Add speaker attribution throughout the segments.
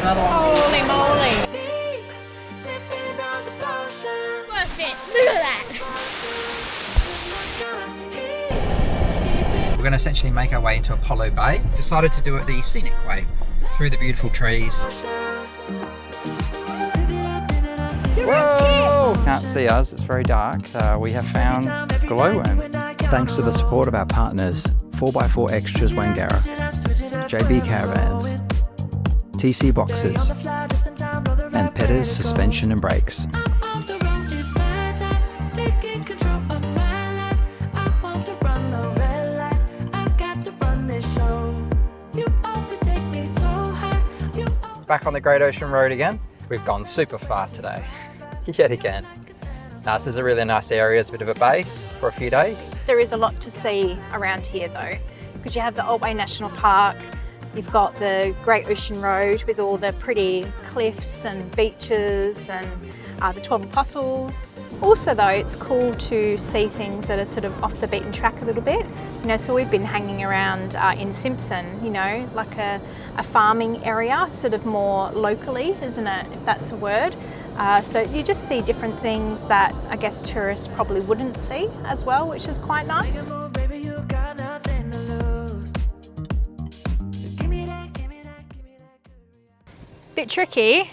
Speaker 1: another one.
Speaker 2: Holy moly. Worth it. Look at that.
Speaker 1: We're going to essentially make our way into Apollo Bay. Decided to do it the scenic way, through the beautiful trees.
Speaker 3: Whoa! Can't see us, it's very dark. We have found glowworms.
Speaker 4: Thanks to the support of our partners, 4x4 Extras Wangara, JB Caravans, TC Boxes, and Petters Suspension and Brakes.
Speaker 3: Back on the Great Ocean Road again. We've gone super far today, yet again. Now, this is a really nice area. It's a bit of a base for a few days.
Speaker 2: There is a lot to see around here though, because you have the Otway National Park, you've got the Great Ocean Road with all the pretty cliffs and beaches and the 12 Apostles. Also though, it's cool to see things that are sort of off the beaten track a little bit. You know, so we've been hanging around in Simpson, you know, like a farming area, sort of more locally, isn't it, if that's a word. So you just see different things that I guess tourists probably wouldn't see as well, which is quite nice. Bit tricky.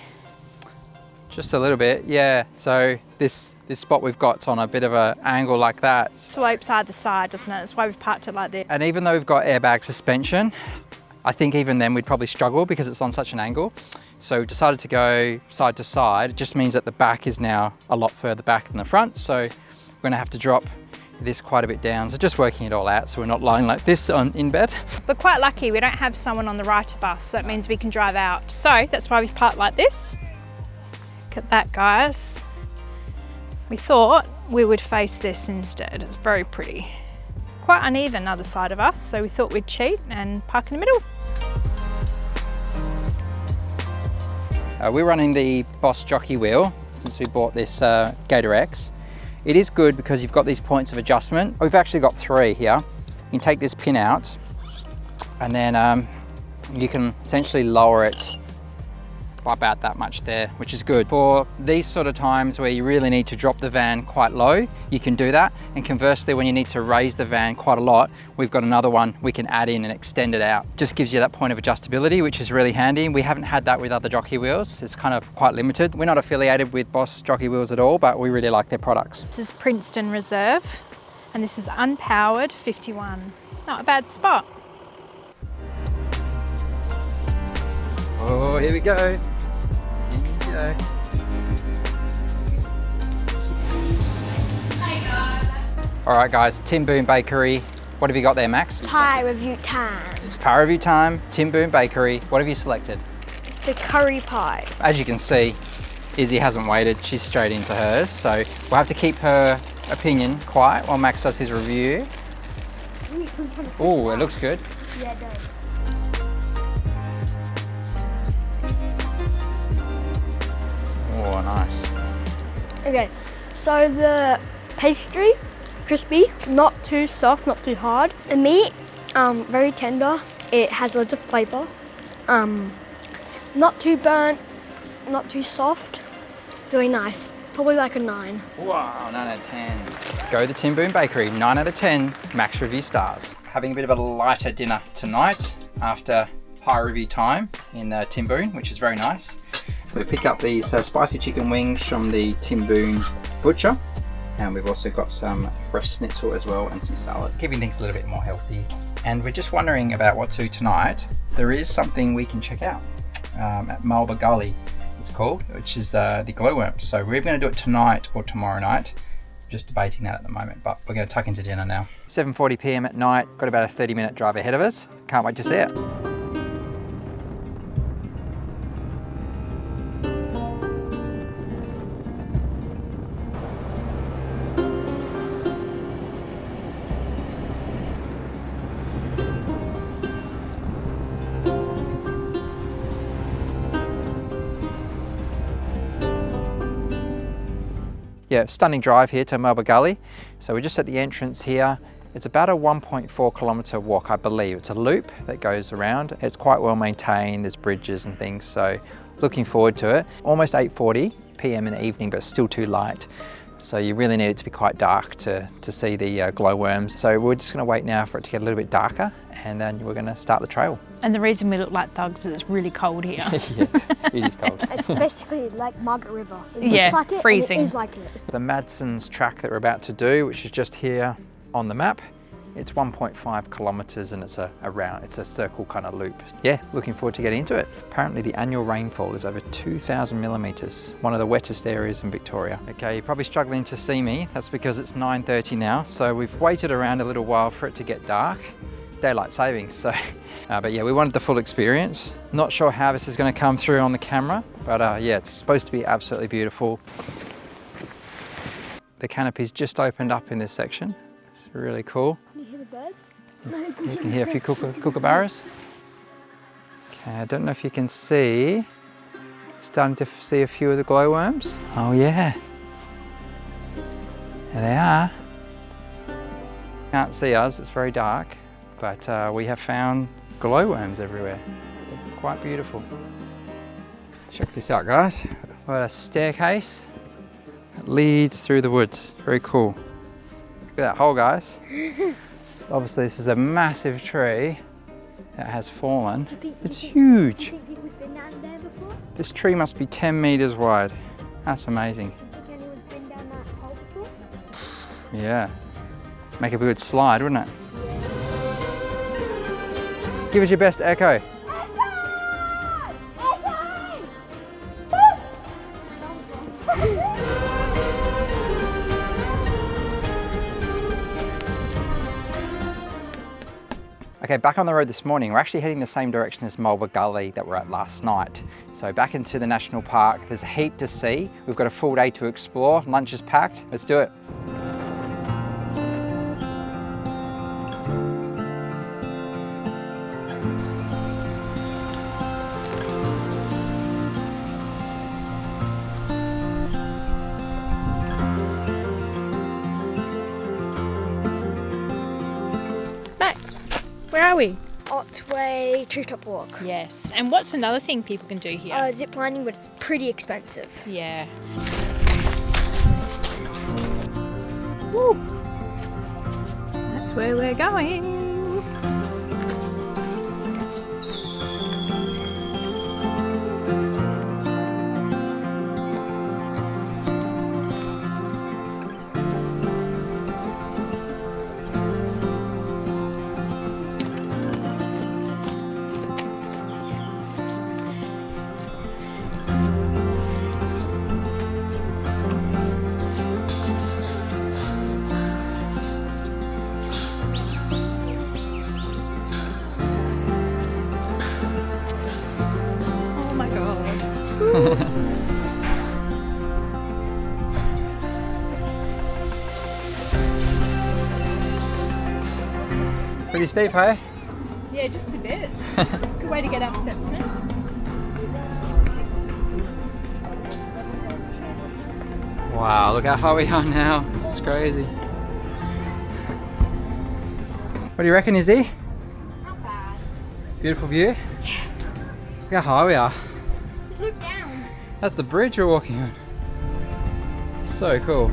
Speaker 3: Just a little bit, yeah. So this spot we've got's on a bit of an angle like that.
Speaker 2: Slopes either side, doesn't it? That's why we've parked it like this.
Speaker 3: And even though we've got airbag suspension, I think even then we'd probably struggle because it's on such an angle. So we decided to go side to side. It just means that the back is now a lot further back than the front. So we're gonna have to drop this quite a bit down. So just working it all out so we're not lying like this in bed.
Speaker 2: We're quite lucky we don't have someone on the right of us, so it means we can drive out. So that's why we've parked like this. Look at that, guys. We thought we would face this instead. It's very pretty. Quite uneven other side of us, so we thought we'd cheat and park in the middle.
Speaker 3: We're running the Boss jockey wheel since we bought this Gator X. It is good because you've got these points of adjustment. We've actually got 3 here. You can take this pin out and then you can essentially lower it by about that much there, which is good. For these sort of times where you really need to drop the van quite low, you can do that. And conversely, when you need to raise the van quite a lot, we've got another one we can add in and extend it out. Just gives you that point of adjustability, which is really handy. We haven't had that with other jockey wheels. It's kind of quite limited. We're not affiliated with Boss jockey wheels at all, but we really like their products.
Speaker 2: This is Princetown Reserve, and this is unpowered 51. Not a bad spot.
Speaker 3: Oh, here we go. All right guys, Tim Boom Bakery. What have you got there, Max?
Speaker 5: Pie review time.
Speaker 3: Pie review time, Tim Boom Bakery. What have you selected?
Speaker 5: It's a curry pie.
Speaker 3: As you can see, Izzy hasn't waited. She's straight into hers. So we'll have to keep her opinion quiet while Max does his review. Oh, it looks good.
Speaker 5: Yeah, it does.
Speaker 3: Oh, nice.
Speaker 5: Okay, so the pastry, crispy, not too soft, not too hard. The meat, very tender. It has loads of flavour. Not too burnt, not too soft. Very nice. Probably like a 9.
Speaker 3: Wow, 9 out of 10. Go the Tim Boom Bakery, 9 out of 10, Max review stars. Having a bit of a lighter dinner tonight after pie review time in Tim Boom, which is very nice. So we picked up these spicy chicken wings from the Tim Boom butcher, and we've also got some fresh schnitzel as well and some salad, keeping things a little bit more healthy. And we're just wondering about what to do tonight. There is something we can check out at Melba Gully, it's called, which is the glowworm. So we're going to do it tonight or tomorrow night. Just debating that at the moment, but we're going to tuck into dinner now. 7:40 p.m. at night, got about a 30-minute drive ahead of us. Can't wait to see it. Yeah, stunning drive here to Melba Gully. So we're just at the entrance here. It's about a 1.4 kilometre walk, I believe. It's a loop that goes around. It's quite well maintained, there's bridges and things, so looking forward to it. Almost 8:40 p.m. in the evening, but still too light. So you really need it to be quite dark to see the glowworms. So we're just gonna wait now for it to get a little bit darker, and then we're gonna start the trail.
Speaker 2: And the reason we look like thugs is it's really cold here.
Speaker 3: Yeah, it is cold.
Speaker 5: It's basically like Margaret River. It
Speaker 2: Yeah,
Speaker 5: looks like it,
Speaker 2: freezing.
Speaker 5: And it is like it.
Speaker 3: The Madson's track that we're about to do, which is just here on the map, it's 1.5 kilometers and it's a circle kind of loop. Yeah, looking forward to getting into it. Apparently the annual rainfall is over 2,000 millimeters, one of the wettest areas in Victoria. Okay, you're probably struggling to see me. That's because it's 9:30 now. So we've waited around a little while for it to get dark. Daylight savings, so. But yeah, we wanted the full experience. Not sure how this is going to come through on the camera, but yeah, it's supposed to be absolutely beautiful. The canopy's just opened up in this section. It's really cool.
Speaker 5: Can you hear the birds?
Speaker 3: You can hear a few kookaburras. Okay, I don't know if you can see. Starting to see a few of the glowworms. Oh yeah. There they are. Can't see us, it's very dark, but we have found glowworms everywhere. They're quite beautiful. Check this out, guys. We've got a staircase that leads through the woods. Very cool. Look at that hole, guys. So obviously this is a massive tree that has fallen. It's huge.
Speaker 5: Do you think people's been down there before?
Speaker 3: This tree must be 10 meters wide. That's amazing.
Speaker 5: Do you think anyone's been down that hole before?
Speaker 3: Yeah. Make a good slide, wouldn't it? Give us your best echo. Okay, back on the road this morning. We're actually heading the same direction as Melba Gully that we're at last night. So back into the national park. There's a heap to see. We've got a full day to explore. Lunch is packed. Let's do it.
Speaker 2: Where are we?
Speaker 5: Otway Treetop Walk.
Speaker 2: Yes. And what's another thing people can do here?
Speaker 5: Zip lining, but it's pretty expensive.
Speaker 2: Yeah.
Speaker 5: Woo.
Speaker 2: That's where we're going.
Speaker 3: Pretty steep, hey?
Speaker 2: Yeah, just a bit. Good way to get our steps in.
Speaker 3: Wow, look how high we are now. This is crazy. What do you reckon, Izzy?
Speaker 5: Not bad.
Speaker 3: Beautiful view? Yeah. Look how high we are.
Speaker 5: Just look down.
Speaker 3: That's the bridge we're walking on. So cool.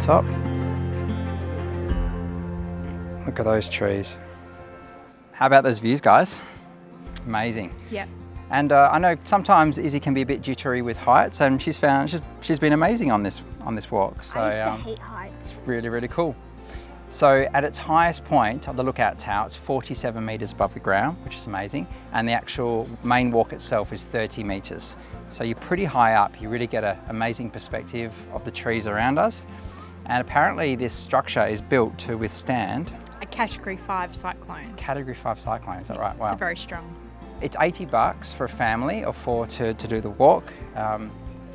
Speaker 3: Top. Look at those trees. How about those views, guys? Amazing.
Speaker 2: Yeah.
Speaker 3: And I know sometimes Izzy can be a bit jittery with heights, and she's been amazing on this walk. So
Speaker 5: I used to hate heights.
Speaker 3: really cool. So at its highest point of the lookout tower, it's 47 meters above the ground, which is amazing. And the actual main walk itself is 30 meters. So you're pretty high up. You really get an amazing perspective of the trees around us. And apparently this structure is built to withstand
Speaker 2: A Category 5 cyclone.
Speaker 3: Category 5 cyclone, is that right? Wow.
Speaker 2: It's very strong.
Speaker 3: It's $80 for a family of 4 to do the walk.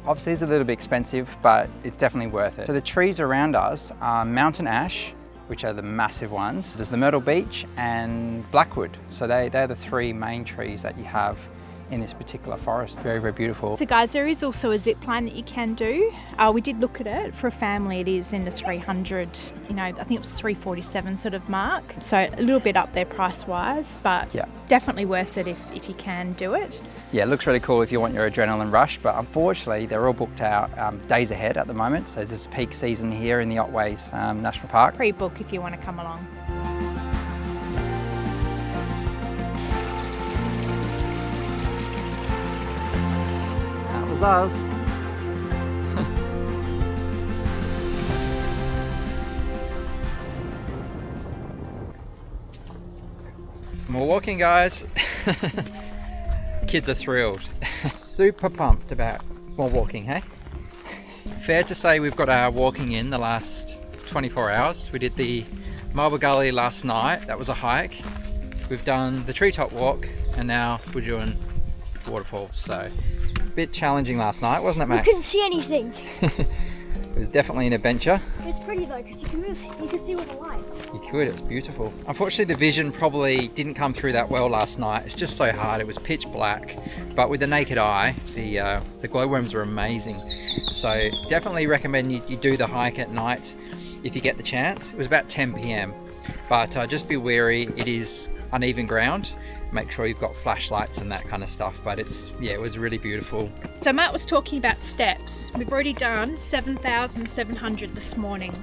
Speaker 3: Obviously it's a little bit expensive, but it's definitely worth it. So the trees around us are mountain ash, which are the massive ones. There's the myrtle beech and blackwood. So they're the three main trees that you have in this particular forest. Very, very beautiful.
Speaker 2: So guys, there is also a zip line that you can do. We did look at it. For a family, it is in the 300, I think it was 347 sort of mark. So a little bit up there price-wise, but
Speaker 3: Yeah.
Speaker 2: definitely worth it if you can do it.
Speaker 3: Yeah, it looks really cool if you want your adrenaline rush, but unfortunately they're all booked out days ahead at the moment. So there's this peak season here in the Otways National Park.
Speaker 2: Pre-book if you want to come along.
Speaker 3: That was us. More walking, guys. Kids are thrilled. Super pumped about more walking, hey? Fair to say we've got our walking in the last 24 hours. We did the Melba Gully last night. That was a hike. We've done the treetop walk, and now we're doing waterfalls. So a bit challenging last night, wasn't it,
Speaker 5: We
Speaker 3: Max?
Speaker 5: couldn't see anything.
Speaker 3: It was definitely an adventure.
Speaker 5: It's pretty though, because you can see all the lights.
Speaker 3: You could, it was beautiful. Unfortunately, the vision probably didn't come through that well last night. It's just so hard. It was pitch black, but with the naked eye, the glowworms were amazing. So definitely recommend you do the hike at night if you get the chance. It was about 10 p.m, but just be wary. It is uneven ground. Make sure you've got flashlights and that kind of stuff, but it was really beautiful.
Speaker 2: So Matt was talking about steps. We've already done 7,700 this morning.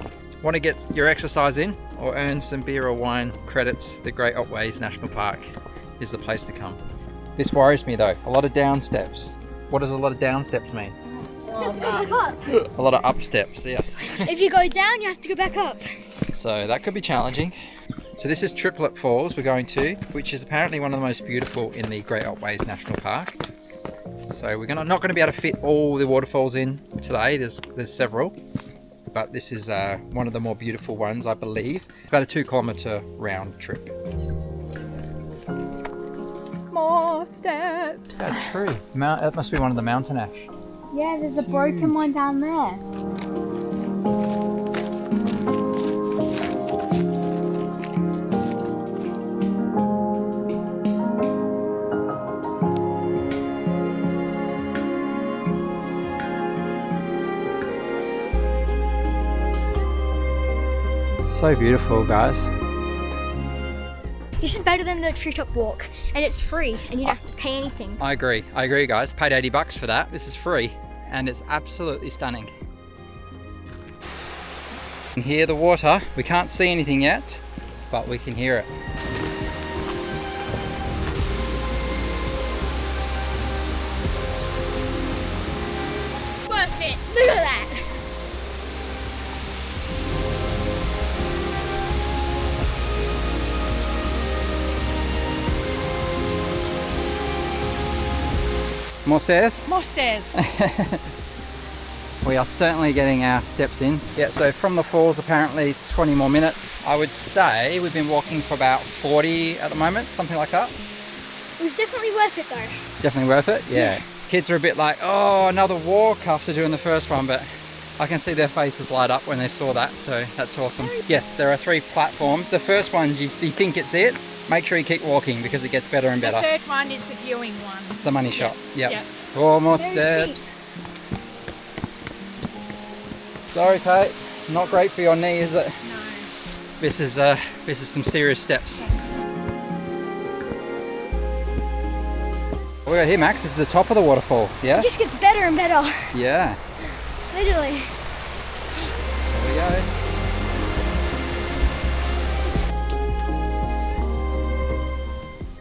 Speaker 3: Want to get your exercise in or earn some beer or wine credits? The Great Otways National Park is the place to come. This worries me though, a lot of down steps. What does a lot of down steps mean?
Speaker 5: You have to go back up.
Speaker 3: A lot of up steps, yes.
Speaker 5: If you go down, you have to go back up.
Speaker 3: So that could be challenging. So this is Triplet Falls we're going to, which is apparently one of the most beautiful in the Great Otways National Park. So we're not going to be able to fit all the waterfalls in today. There's several, but this is one of the more beautiful ones, I believe. About a 2-kilometre round trip.
Speaker 2: More steps.
Speaker 3: That tree. That must be one of the mountain ash.
Speaker 5: Yeah, there's a broken one down there.
Speaker 3: So beautiful, guys.
Speaker 5: This is better than the treetop walk, and it's free, and you don't have to pay anything.
Speaker 3: I agree, guys. Paid $80 for that. This is free, and it's absolutely stunning. You can hear the water. We can't see anything yet, but we can hear it.
Speaker 5: Worth it. Look at that.
Speaker 3: More stairs?
Speaker 2: More stairs.
Speaker 3: We are certainly getting our steps in. Yeah, so from the falls apparently it's 20 more minutes. I would say we've been walking for about 40 at the moment, something like that.
Speaker 5: It was definitely worth it though.
Speaker 3: Definitely worth it, yeah. Kids are a bit like, oh, another walk after doing the first one, but I can see their faces light up when they saw that, so that's awesome. Yes, there are 3 platforms. The first one, you think it's it, make sure you keep walking because it gets better and better.
Speaker 2: The third one is the viewing one.
Speaker 3: It's the money shot, yep.
Speaker 2: Yep.
Speaker 3: 4 more
Speaker 5: Very
Speaker 3: steps.
Speaker 5: steep.
Speaker 3: Sorry, Kate, not great for your knee, is it?
Speaker 2: No.
Speaker 3: This is some serious steps. What we got here, Max? This is the top of the waterfall, yeah?
Speaker 5: It just gets better and better.
Speaker 3: Yeah.
Speaker 5: Literally.
Speaker 3: There we go.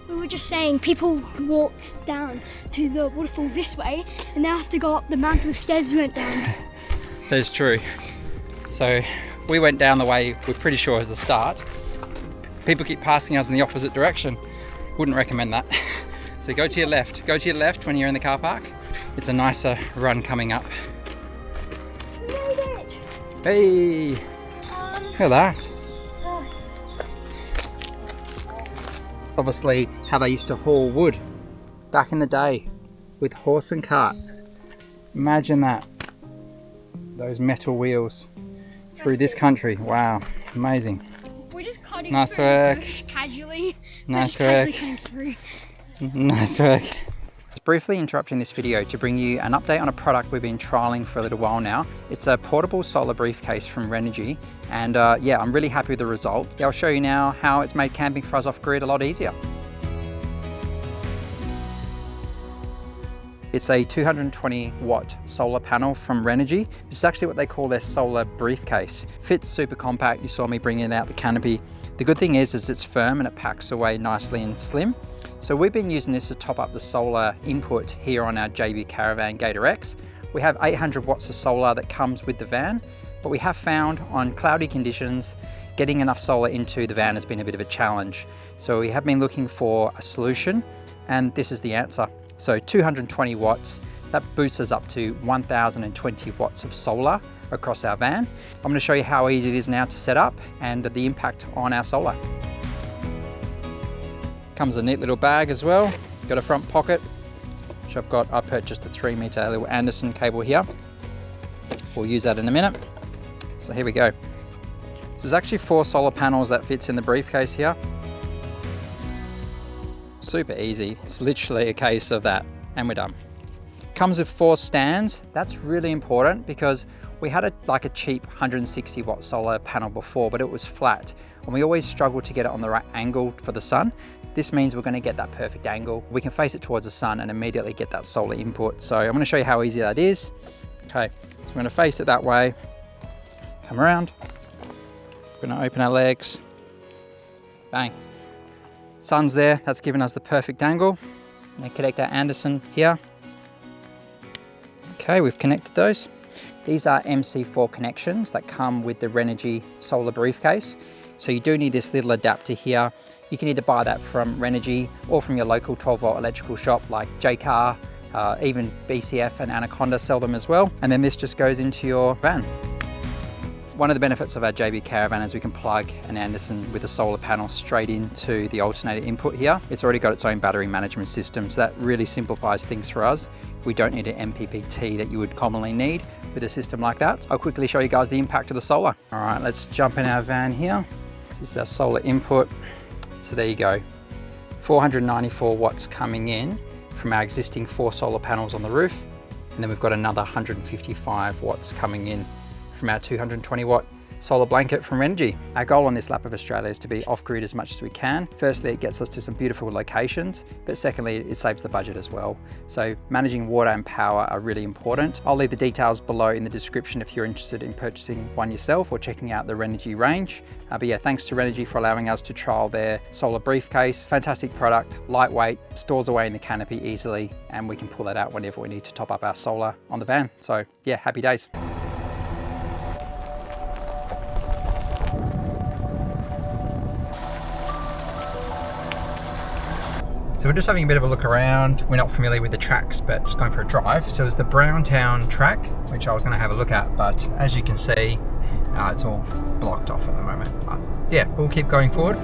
Speaker 5: We were just saying people walked down to the waterfall this way, and now have to go up the mountain of stairs we went down.
Speaker 3: That's true. So we went down the way we're pretty sure is the start. People keep passing us in the opposite direction. Wouldn't recommend that. So go to your left. Go to your left when you're in the car park. It's a nicer run coming up.
Speaker 5: We made it!
Speaker 3: Hey! Look at that. Obviously how they used to haul wood back in the day with horse and cart. Imagine that. Those metal wheels through this country. Wow, amazing.
Speaker 5: We're just cutting
Speaker 3: Nice
Speaker 5: through
Speaker 3: work.
Speaker 5: the bush casually.
Speaker 3: Nice
Speaker 5: We're just casually
Speaker 3: work.
Speaker 5: cutting through.
Speaker 3: Nice work. Just briefly interrupting this video to bring you an update on a product we've been trialing for a little while now. It's a portable solar briefcase from Renogy, and yeah, I'm really happy with the result. Yeah, I'll show you now how it's made camping for us off-grid a lot easier. It's a 220 watt solar panel from Renogy. This is actually what they call their solar briefcase. Fits super compact. You saw me bringing out the canopy. The good thing is it's firm and it packs away nicely and slim. So we've been using this to top up the solar input here on our JB Caravan Gator X. We have 800 watts of solar that comes with the van, but we have found on cloudy conditions, getting enough solar into the van has been a bit of a challenge. So we have been looking for a solution, and this is the answer. So 220 watts, that boosts us up to 1020 watts of solar across our van. I'm going to show you how easy it is now to set up and the impact on our solar. Comes a neat little bag as well. Got a front pocket, which I purchased a 3-meter little Anderson cable here. We'll use that in a minute. So here we go. So there's actually 4 solar panels that fits in the briefcase here. Super easy. It's literally a case of that and we're done. Comes with 4 stands. That's really important because we had a cheap 160 watt solar panel before, but it was flat and we always struggled to get it on the right angle for the sun. This means we're going to get that perfect angle. We can face it towards the sun and immediately get that solar input. So I'm going to show you how easy that is. Okay, so we're going to face it that way. Come around. We're going to open our legs. Bang. Sun's there, that's given us the perfect angle. And then connect our Anderson here. Okay, we've connected those. These are MC4 connections that come with the Renogy solar briefcase. So you do need this little adapter here. You can either buy that from Renogy or from your local 12-volt electrical shop like J-Car, even BCF and Anaconda sell them as well. And then this just goes into your van. One of the benefits of our JB Caravan is we can plug an Anderson with a solar panel straight into the alternator input here. It's already got its own battery management system, so that really simplifies things for us. We don't need an MPPT that you would commonly need with a system like that. I'll quickly show you guys the impact of the solar. All right, let's jump in our van here. This is our solar input. So there you go. 494 watts coming in from our existing 4 solar panels on the roof. And then we've got another 155 watts coming in from our 220 watt solar blanket from Renogy. Our goal on this lap of Australia is to be off-grid as much as we can. Firstly, it gets us to some beautiful locations, but secondly, it saves the budget as well. So managing water and power are really important. I'll leave the details below in the description if you're interested in purchasing one yourself or checking out the Renogy range. But yeah, thanks to Renogy for allowing us to trial their solar briefcase. Fantastic product, lightweight, stores away in the canopy easily, and we can pull that out whenever we need to top up our solar on the van. So yeah, happy days.
Speaker 1: So we're just having a bit of a look around. We're not familiar with the tracks, but just going for a drive. So it's the Browntown track, which I was going to have a look at, but as you can see, it's all blocked off at the moment. But yeah, we'll keep going forward.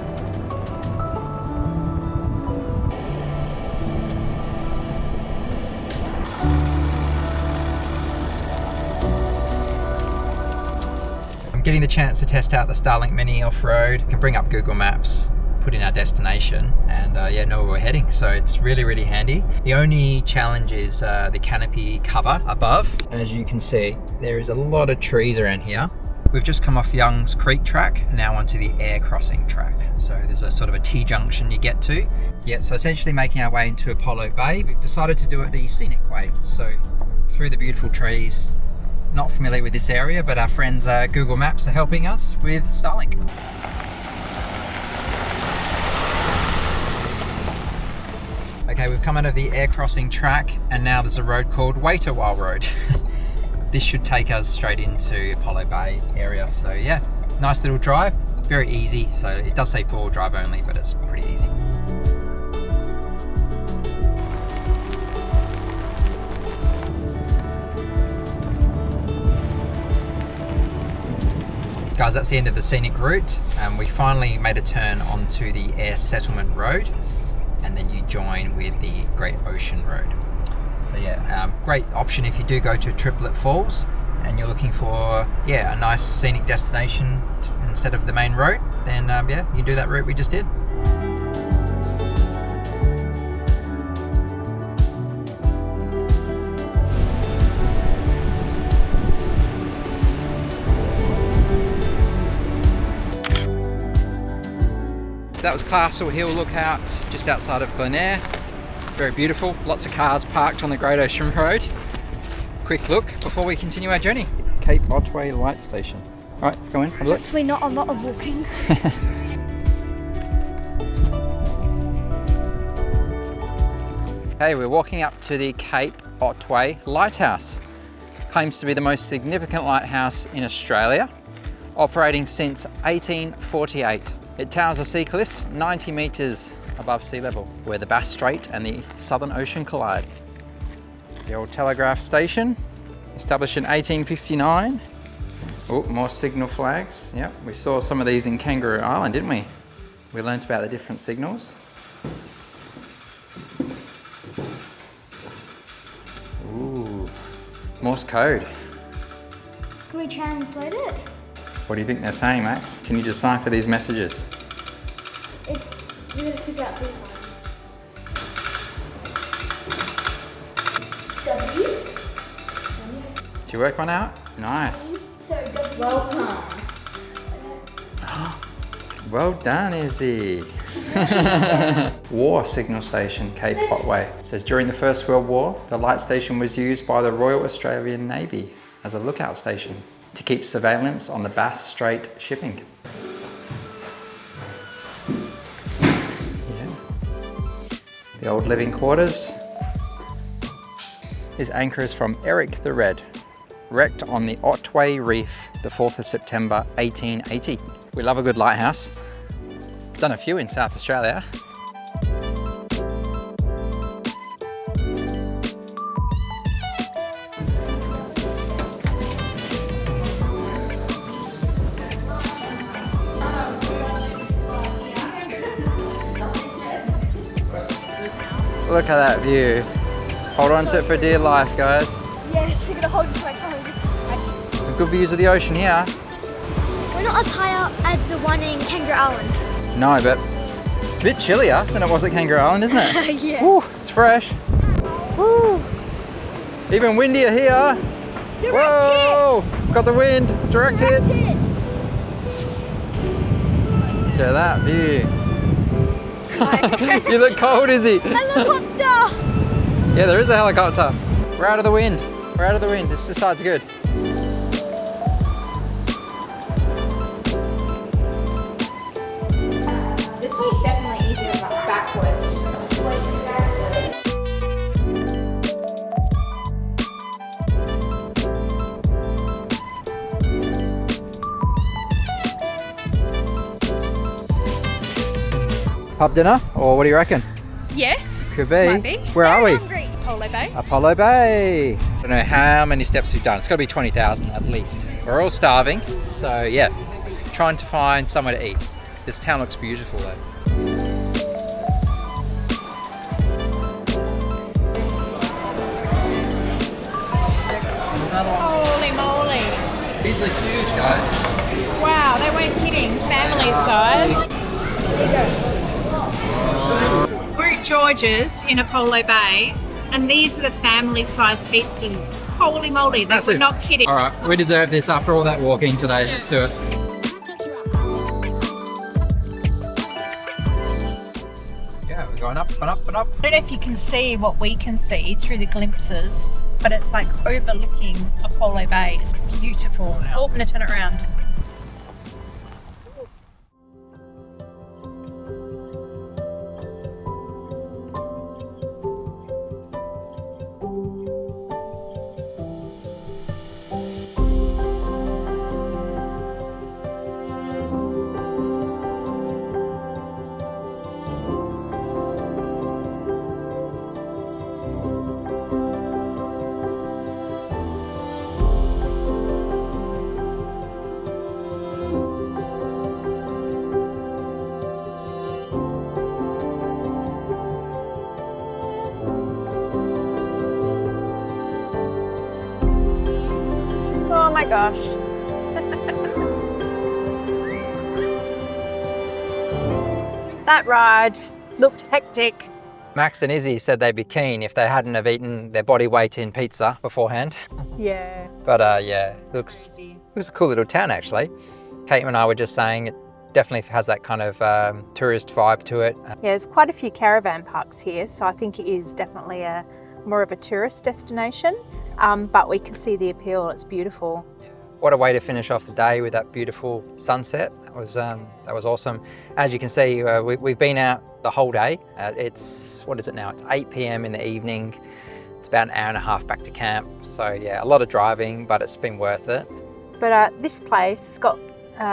Speaker 1: I'm getting the chance to test out the Starlink Mini off-road. You can bring up Google Maps, put in our destination, and yeah, know where we're heading. So it's really, really handy. The only challenge is the canopy cover above. As you can see, there is a lot of trees around here. We've just come off Young's Creek track and now onto the air crossing track. So there's a sort of a T-junction you get to. Yeah, so essentially making our way into Apollo Bay. We've decided to do it the scenic way. So through the beautiful trees. Not familiar with this area, but our friends Google Maps are helping us with Starlink. Okay, we've come out of the air crossing track and now there's a road called Wait a While Road. This should take us straight into Apollo Bay area. So yeah, nice little drive, very easy. So it does say 4-wheel drive only, but it's pretty easy. Guys, that's the end of the scenic route, and we finally made a turn onto the Air Settlement Road, and then you join with the Great Ocean Road. So yeah, great option if you do go to Triplet Falls and you're looking for a nice scenic destination instead of the main road, then yeah, you can do that route we just did.
Speaker 3: So that was Castle Hill Lookout, just outside of Glenair. Very beautiful, lots of cars parked on the Great Ocean Road. Quick look before we continue our journey. Cape Otway Lightstation. All right, let's go in, have a look.
Speaker 5: Hopefully not a lot of walking.
Speaker 3: Hey, we're walking up to the Cape Otway Lighthouse. Claims to be the most significant lighthouse in Australia, operating since 1848. It towers a sea cliff 90 metres above sea level, where the Bass Strait and the Southern Ocean collide. The old telegraph station, established in 1859. Oh, more signal flags. Yep, we saw some of these in Kangaroo Island, didn't we? We learnt about the different signals. Ooh, Morse code.
Speaker 5: Can we translate it?
Speaker 3: What do you think they're saying, Max? Can you decipher these messages?
Speaker 5: It's, we're gonna figure out these ones. W.
Speaker 3: Did you work one out? Nice.
Speaker 5: So W.
Speaker 2: Welcome.
Speaker 3: Well done, Izzy. War signal station, Cape Otway. It says during the First World War, the light station was used by the Royal Australian Navy as a lookout station to keep surveillance on the Bass Strait shipping. Yeah. The old living quarters. His anchor is from Eric the Red, wrecked on the Otway Reef the 4th of September 1880. We love a good lighthouse. Done a few in South Australia. Look at that view. Hold on to it for dear life, guys.
Speaker 5: Yes, I'm gonna hold it to my tongue.
Speaker 3: Some good views of the ocean here.
Speaker 5: We're not as high up as the one in Kangaroo Island.
Speaker 3: No, but it's a bit chillier than it was at Kangaroo Island, isn't it?
Speaker 5: Yeah.
Speaker 3: Woo, it's fresh. Woo. Even windier here.
Speaker 5: Direct
Speaker 3: Whoa! Got the wind. Direct hit.
Speaker 5: hit.
Speaker 3: To that view. You look cold, Izzy.
Speaker 5: Helicopter.
Speaker 3: Yeah, there is a helicopter. We're out of the wind. We're out of the wind. This side's good.
Speaker 2: This way's definitely easier backwards.
Speaker 3: Pub dinner, or what do you reckon?
Speaker 2: Yes.
Speaker 3: Could be.
Speaker 2: Might be.
Speaker 3: Where are we?
Speaker 5: Hungry.
Speaker 2: Apollo Bay.
Speaker 3: Apollo Bay. I don't know how many steps we've done. It's got to be 20,000 at least. We're all starving, so yeah, trying to find somewhere to eat. This town looks beautiful though.
Speaker 2: Holy moly.
Speaker 3: These are huge, guys.
Speaker 2: Wow, they weren't kidding. Family size. We're at George's in Apollo Bay, and these are the family size pizzas. Holy moly, they were not kidding.
Speaker 3: All right, we deserve this after all that walking today. Let's do it. Yeah, we're going up and up and up.
Speaker 2: I don't know if you can see what we can see through the glimpses, but it's like overlooking Apollo Bay. It's beautiful. Oh, I'm going to turn it around. Oh my gosh. That ride looked hectic.
Speaker 3: Max and Izzy said they'd be keen if they hadn't have eaten their body weight in pizza beforehand.
Speaker 2: Yeah.
Speaker 3: But yeah, looks a cool little town actually. Kate and I were just saying it definitely has that kind of tourist vibe to it.
Speaker 2: Yeah, there's quite a few caravan parks here, so I think it is definitely more of a tourist destination, but we can see the appeal. It's beautiful.
Speaker 3: What a way to finish off the day with that beautiful sunset. That was awesome. As you can see, we've been out the whole day. What is it now? It's 8 p.m. in the evening. It's about an hour and a half back to camp. So yeah, a lot of driving, but it's been worth it.
Speaker 2: But this place has got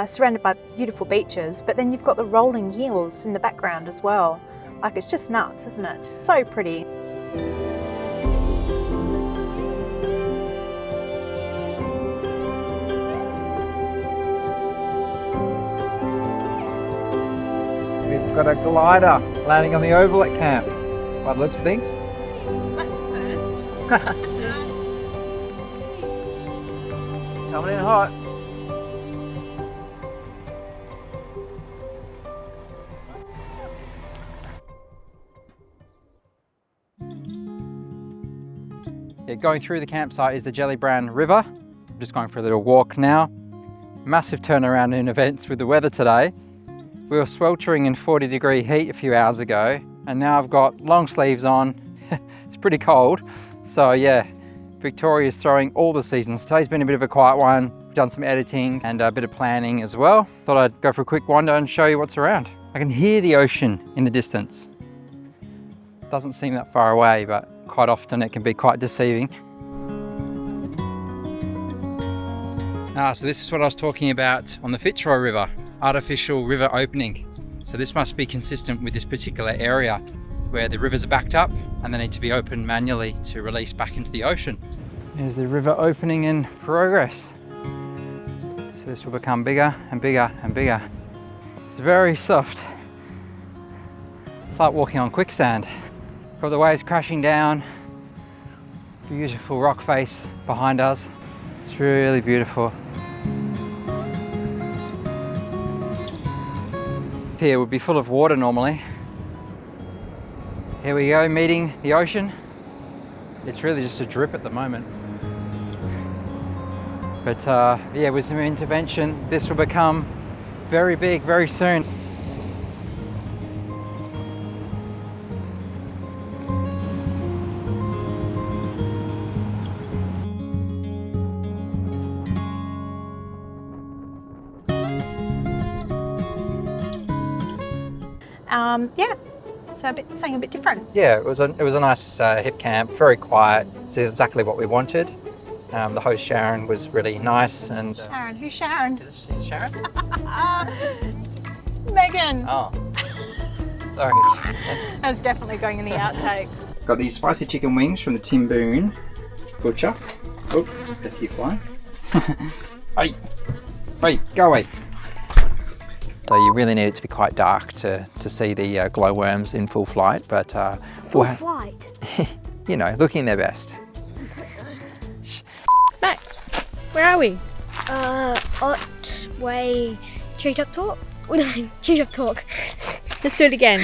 Speaker 2: surrounded by beautiful beaches, but then you've got the rolling hills in the background as well. Like, it's just nuts, isn't it? It's so pretty.
Speaker 3: We've got a glider landing on the oval at camp. By the looks of things.
Speaker 2: That's a first.
Speaker 3: Coming in hot. Yeah, going through the campsite is the Jellybrand River. I'm just going for a little walk now. Massive turnaround in events with the weather today. We were sweltering in 40-degree heat a few hours ago, and now I've got long sleeves on. It's pretty cold. So yeah, Victoria's throwing all the seasons. Today's been a bit of a quiet one. We've done some editing and a bit of planning as well. Thought I'd go for a quick wander and show you what's around. I can hear the ocean in the distance. Doesn't seem that far away, but quite often it can be quite deceiving. So this is what I was talking about on the Fitzroy River, artificial river opening. So this must be consistent with this particular area where the rivers are backed up and they need to be opened manually to release back into the ocean. There's the river opening in progress. So this will become bigger and bigger and bigger. It's very soft. It's like walking on quicksand. Got the waves crashing down. Beautiful rock face behind us. It's really beautiful. Here would be full of water normally. Here we go, meeting the ocean. It's really just a drip at the moment. But yeah, with some intervention, this will become very big very soon.
Speaker 2: Yeah, so something a bit different.
Speaker 3: Yeah, it was a nice hip camp, very quiet. It's exactly what we wanted. The host Sharon was really nice and.
Speaker 2: Sharon, who's Sharon?
Speaker 3: Is it Sharon?
Speaker 2: Megan.
Speaker 3: Oh, sorry.
Speaker 2: That's definitely going in the outtakes.
Speaker 3: Got these spicy chicken wings from the Timboon butcher. Oh, that's you flying. Hey, go away. So you really need it to be quite dark to see the glowworms in full flight, but
Speaker 5: Full flight?
Speaker 3: You know, looking their best.
Speaker 2: Max, where are we?
Speaker 5: Otway Treetop Talk? Treetop Talk.
Speaker 2: Let's do it again.